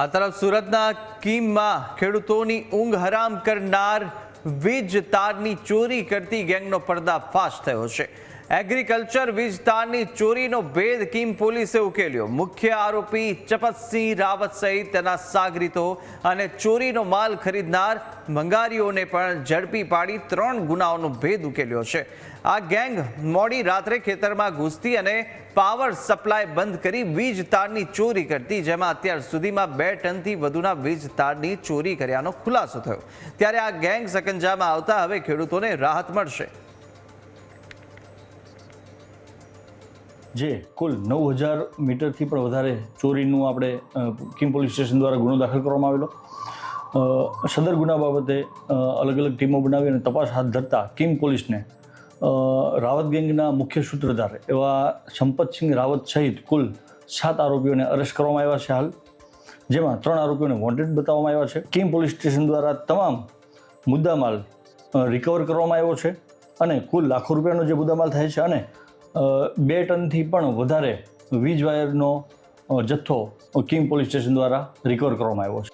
આ તરફ સુરતના કીમમાં ખેડૂતોની ઊંઘ હરામ કરનાર વીજ તારની ચોરી કરતી ગેંગનો પર્દાફાશ થયો છે। એગ્રીકલ્ચર વીજ તારની ચોરીનો ભેદ કીમ પોલીસે ઉકેલ્યો। મુખ્ય આરોપી ચપતસિંહ રાવત સહિત તેના સાગરીતો અને ચોરીનો માલ ખરીદનાર ભંગારીઓને પણ ઝડપી પાડી 3 ગુનાઓનો ભેદ ઉકેલ્યો છે। આ ગેંગ મોડી રાત્રે ખેતરમાં ઘૂસતી અને પાવર સપ્લાય બંધ કરી વીજ તારની ચોરી કરતી, જેમાં અત્યાર સુધીમાં 2 ટનથી વધુના વીજ તારની ચોરી કર્યાનો ખુલાસો થયો। ત્યારે આ ગેંગ સકંજામાં આવતા હવે ખેડૂતોને રાહત મળશે। જે કુલ 9000 મીટરથી પણ વધારે ચોરીનું આપણે કીમ પોલીસ સ્ટેશન દ્વારા ગુનો દાખલ કરવામાં આવેલો। સદર ગુના બાબતે અલગ અલગ ટીમો બનાવી અને તપાસ હાથ ધરતા કીમ પોલીસને રાવત ગેંગના મુખ્ય સૂત્રધાર એવા સંપતસિંહ રાવત સહિત કુલ 7 આરોપીઓને અરેસ્ટ કરવામાં આવ્યા છે હાલ, જેમાં 3 આરોપીઓને વોન્ટેડ બતાવવામાં આવ્યા છે। કીમ પોલીસ સ્ટેશન દ્વારા તમામ મુદ્દામાલ રિકવર કરવામાં આવ્યો છે અને કુલ લાખો રૂપિયાનો જે મુદ્દામાલ થાય છે અને 2 ટનથી પણ વધારે વીજ વાયરનો જથ્થો કીમ પોલીસ સ્ટેશન દ્વારા રિકવર કરવામાં આવ્યો છે।